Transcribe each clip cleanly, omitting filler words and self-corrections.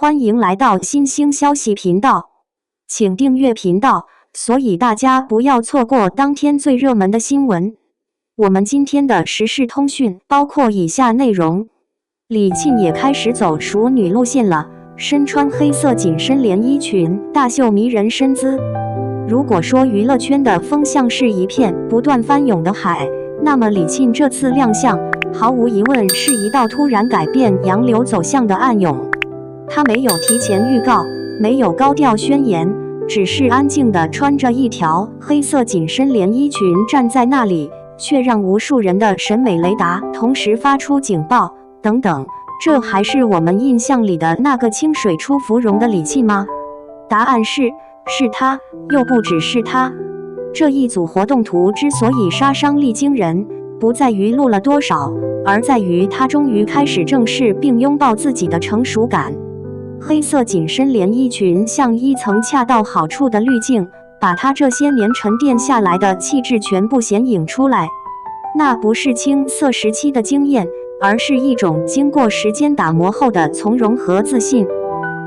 歡迎來到新興消息頻道，請訂閱頻道，所以大家不要錯過當天最熱門的新聞。我們今天的時事通訊包括以下內容：李沁也開始走淑女路線了，身穿黑色緊身連衣裙，大秀迷人身姿。如果說娛樂圈的風向是一片不斷翻湧的海，那麼李沁這次亮相，毫無疑問是一道突然改變洋流走向的暗湧。她沒有提前預告，沒有高調宣言，只是安靜地穿着一條黑色緊身連衣裙站在那裡，卻讓無數人的審美雷達同時發出警報。等等，這還是我們印象裡的那個清水出芙蓉的李沁嗎？答案是她，又不只是她。這一組活動圖之所以殺傷力驚人，不在於錄了多少，而在於她終於開始正視並擁抱自己的成熟感。黑色緊身連衣裙像一層恰到好處的濾鏡，把她這些年沉澱下來的氣質全部顯影出來。那不是青澀時期的驚豔，而是一種經過時間打磨後的從容和自信。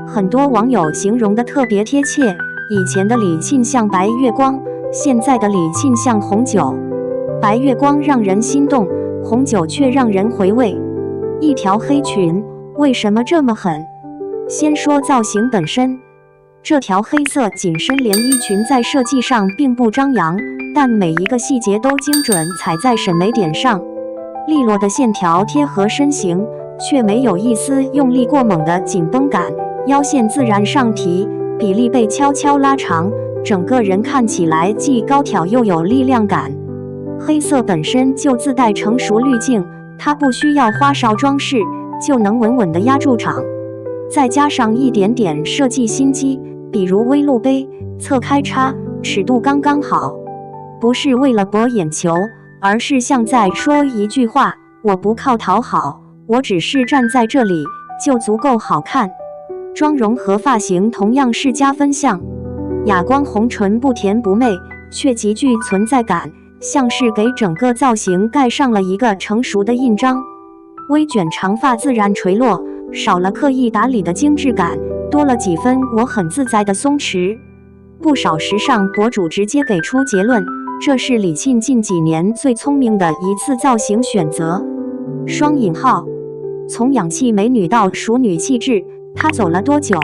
很多網友形容得特別貼切，以前的李沁像白月光，現在的李沁像紅酒。白月光讓人心動，紅酒卻讓人回味。一條黑裙，為什麼這麼狠？先說造型本身，這條黑色緊身連衣裙在設計上並不張揚，但每一個細節都精準踩在審美點上。利落的線條貼合身形，卻沒有一絲用力過猛的緊繃感，腰線自然上提，比例被悄悄拉長，整個人看起來既高挑又有力量感。黑色本身就自帶成熟濾鏡，它不需要花哨裝飾，就能穩穩地壓住場。再加上一點點設計心機，比如微露杯、側開叉，尺度剛剛好，不是為了博眼球，而是像在說一句話：我不靠討好，我只是站在這裡就足夠好看。妝容和髮型同樣是加分項，啞光紅唇不甜不媚，卻極具存在感，像是給整個造型蓋上了一個成熟的印章。微捲長髮自然垂落，少了刻意打理的精緻感，多了幾分我很自在的鬆弛。不少時尚博主直接給出結論，這是李沁近幾年最聰明的一次造型選擇。雙引號，從氧氣美女到淑女氣質，她走了多久？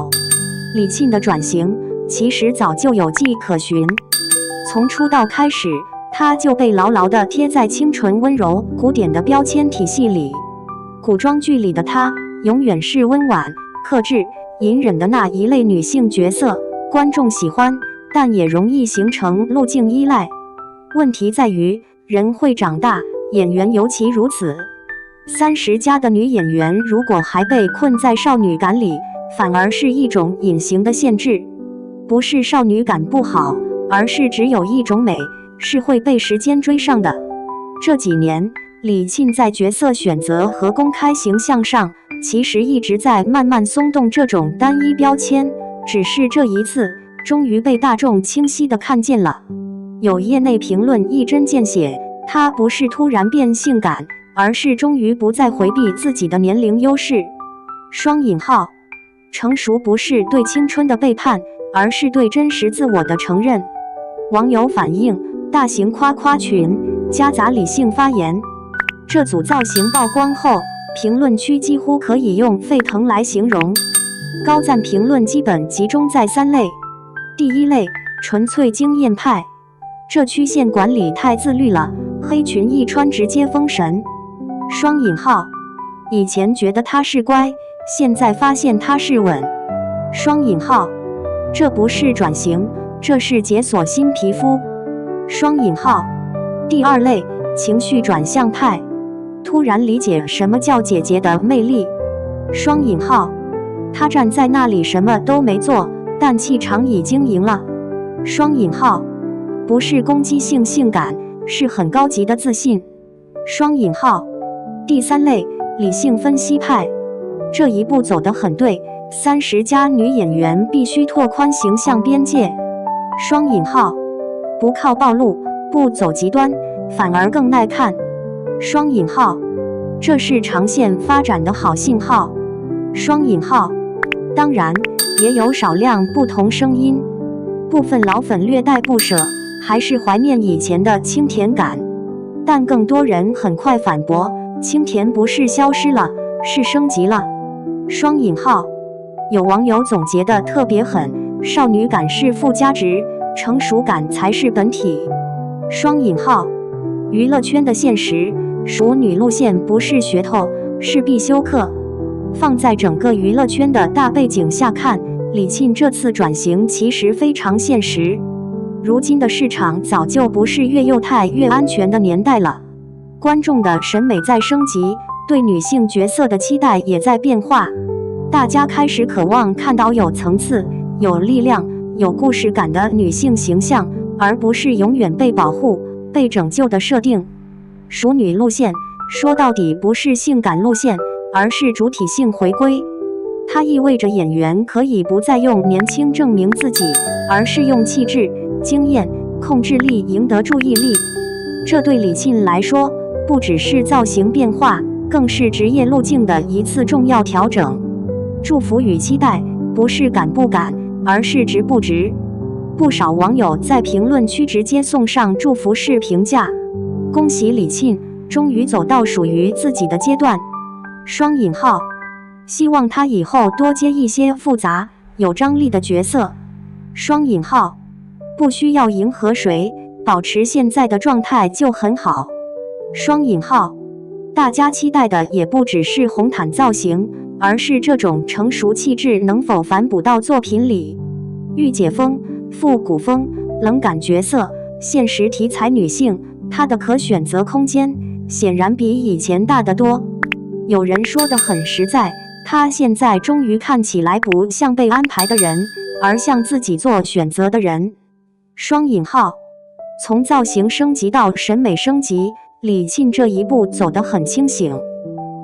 李沁的轉型其實早就有跡可循，從出道開始，她就被牢牢地貼在清純溫柔古典的標籤體系裡。古裝劇裡的她永遠是溫婉、克制、隱忍的那一類女性角色，觀眾喜歡，但也容易形成路徑依賴。問題在於，人會長大，演員尤其如此。30+的女演員如果還被困在少女感裡，反而是一種隱形的限制。不是少女感不好，而是只有一種美，是會被時間追上的。這幾年，李沁在角色選擇和公開形象上，其實一直在慢慢鬆動這種單一標籤，只是這一次，終於被大眾清晰地看見了。有業內評論一針見血，她不是突然變性感，而是終於不再回避自己的年齡優勢。雙引號，成熟不是對青春的背叛，而是對真實自我的承認。網友反映，大型誇誇群夾雜理性發言。這組造型曝光後，評論區幾乎可以用沸騰來形容。高讚評論基本集中在3類。第一類，純粹經驗派，這曲線管理太自律了，黑裙一穿直接封神。雙引號，以前覺得他是乖，現在發現他是穩。雙引號，這不是轉型，這是解鎖新皮膚。雙引號，第二類，情緒轉向派，突然理解什麼叫姐姐的魅力。雙引號，她站在那裡什麼都沒做，但氣場已經贏了。雙引號，不是攻擊性性感，是很高級的自信。雙引號，第三類，理性分析派，這一步走得很對，30+女演員必須拓寬形象邊界。雙引號，不靠暴露，不走極端，反而更耐看。雙引號，這是長線發展的好信號。雙引號，當然，也有少量不同聲音，部分老粉略帶不捨，還是懷念以前的清甜感。但更多人很快反駁，清甜不是消失了，是升級了。雙引號，有網友總結得特別狠，少女感是附加值，成熟感才是本體。雙引號，娛樂圈的現實，熟女路線不是噱頭，是必修課。放在整個娛樂圈的大背景下看，李沁這次轉型其實非常現實。如今的市場早就不是越幼態越安全的年代了，觀眾的審美在升級，對女性角色的期待也在變化。大家開始渴望看到有層次、有力量、有故事感的女性形象，而不是永遠被保護、被拯救的設定。熟女路線說到底不是性感路線，而是主體性回歸。它意味着演員可以不再用年輕證明自己，而是用氣質、經驗、控制力贏得注意力。這對李沁來說，不只是造型變化，更是職業路徑的一次重要調整。祝福與期待不是敢不敢，而是值不值。不少網友在評論區直接送上祝福式評價，恭喜李沁，終於走到屬於自己的階段。雙引號，希望她以後多接一些複雜有張力的角色。雙引號，不需要迎合誰，保持現在的狀態就很好。雙引號，大家期待的也不只是紅毯造型，而是這種成熟氣質能否反哺到作品裡。御姐風、復古風、冷感角色、現實題材女性，她的可選擇空間顯然比以前大得多。有人說得很實在，她現在終於看起來不像被安排的人，而像自己做選擇的人。雙引號，從造型升級到審美升級，李沁這一步走得很清醒。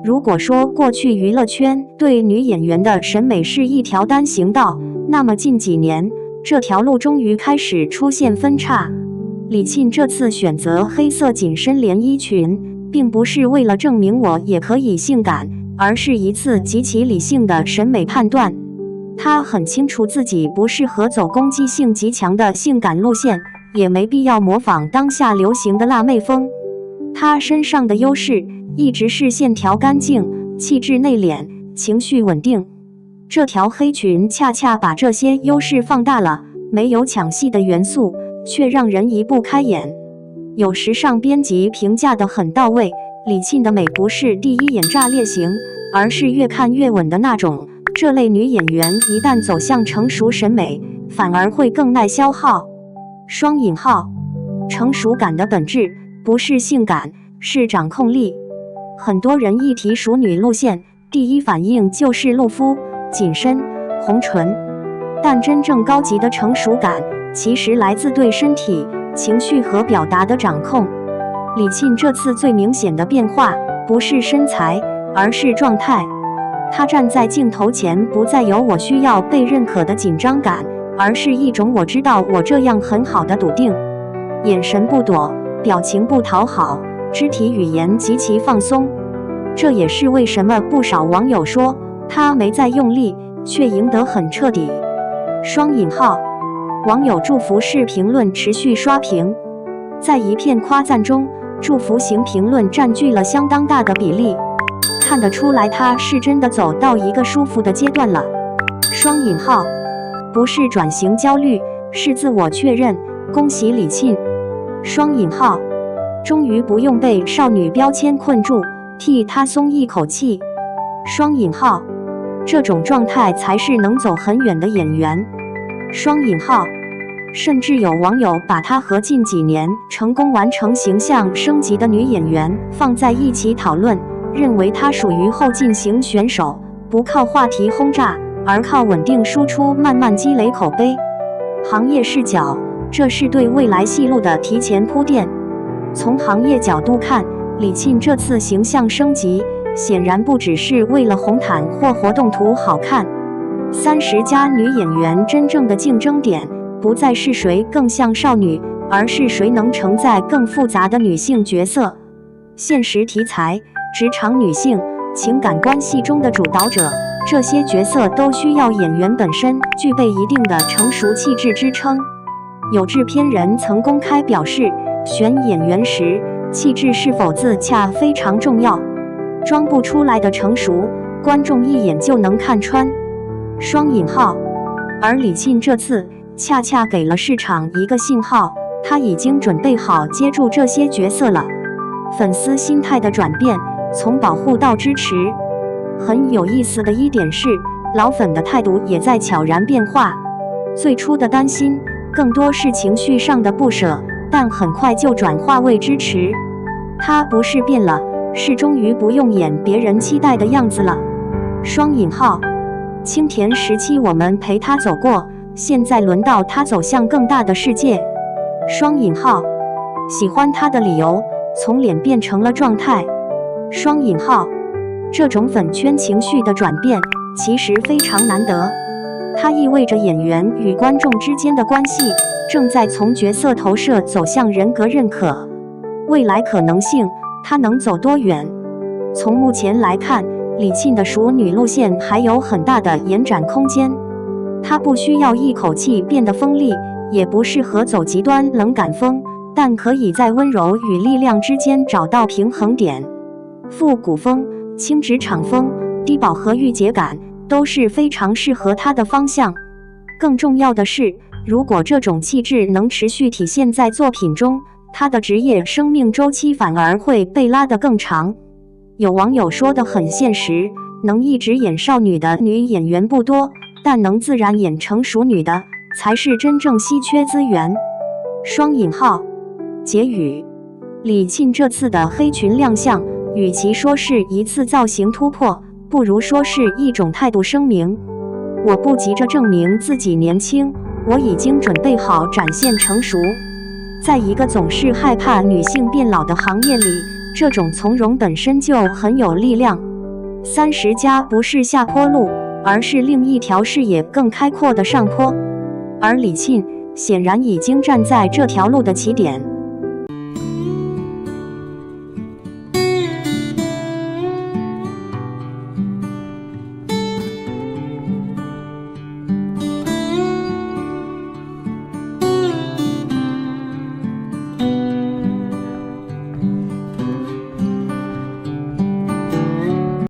如果說過去娛樂圈對女演員的審美是一條單行道，那麼近幾年這條路終於開始出現分岔。李沁這次選擇黑色緊身連衣裙，並不是為了證明我也可以性感，而是一次極其理性的審美判斷。她很清楚自己不適合走攻擊性極強的性感路線，也沒必要模仿當下流行的辣妹風。她身上的優勢一直是線條乾淨、氣質內斂、情緒穩定。這條黑裙恰恰把這些優勢放大了，沒有搶戲的元素，卻讓人移不開眼。有時尚編輯評價得很到位，李沁的美不是第一眼炸裂型，而是越看越穩的那種。這類女演員一旦走向成熟審美，反而會更耐消耗。雙引號，成熟感的本質不是性感，是掌控力。很多人一提熟女路線，第一反應就是露膚、緊身、紅唇，但真正高級的成熟感，其實來自對身體、情緒和表達的掌控。李沁這次最明顯的變化，不是身材，而是狀態。她站在鏡頭前，不再有我需要被認可的緊張感，而是一種我知道我這樣很好的篤定。眼神不躲，表情不討好，肢體語言極其放鬆。這也是為什麼不少網友說她沒在用力，卻贏得很徹底。雙引號，網友祝福式評論持續刷屏，在一片誇讚中，祝福型評論佔據了相當大的比例。看得出來，她是真的走到一個舒服的階段了。雙引號，不是轉型焦慮，是自我確認。恭喜李沁。雙引號，終於不用被少女標籤困住，替她鬆一口氣。雙引號，這種狀態才是能走很遠的演員。雙引號，甚至有網友把她和近幾年成功完成形象升級的女演員放在一起討論，認為她屬於後進型選手，不靠話題轟炸，而靠穩定輸出慢慢積累口碑。行業視角，這是對未來戲路的提前鋪墊。從行業角度看，李沁這次形象升級，顯然不只是為了紅毯或活動圖好看。30+ 女演員真正的競爭點，不再是誰更像少女，而是誰能承載更複雜的女性角色。現實題材、職場女性、情感關係中的主導者，這些角色都需要演員本身具備一定的成熟氣質支撐。有制片人曾公開表示，選演員時氣質是否自洽非常重要，裝不出來的成熟，觀眾一眼就能看穿。雙引號。而李沁這次恰恰給了市場一個信號，他已經準備好接住這些角色了。粉絲心態的轉變，從保護到支持。很有意思的一點是，老粉的態度也在悄然變化。最初的擔心更多是情緒上的不捨，但很快就轉化為支持。他不是變了，是終於不用演別人期待的樣子了。雙引號。青田時期我們陪他走過，現在輪到他走向更大的世界。雙引號。喜歡他的理由從臉變成了狀態。雙引號。這種粉圈情緒的轉變其實非常難得，它意味着演員與觀眾之間的關係正在從角色投射走向人格認可。未來可能性，它能走多遠？從目前來看，李沁的熟女路線還有很大的延展空間。她不需要一口氣變得鋒利，也不適合走極端冷感風，但可以在溫柔與力量之間找到平衡點。復古風、輕職場風、低飽和御姐感都是非常適合她的方向。更重要的是，如果這種氣質能持續體現在作品中，她的職業生命週期反而會被拉得更長。有網友說得很現實，能一直演少女的女演員不多，但能自然演成熟女的才是真正稀缺資源。雙引號。結語。李沁這次的黑裙亮相，與其說是一次造型突破，不如說是一種態度聲明。我不急着證明自己年輕，我已經準備好展現成熟。在一個總是害怕女性變老的行業裡，這種從容本身就很有力量。30+不是下坡路，而是另一條視野更開闊的上坡。而李沁顯然已經站在這條路的起點。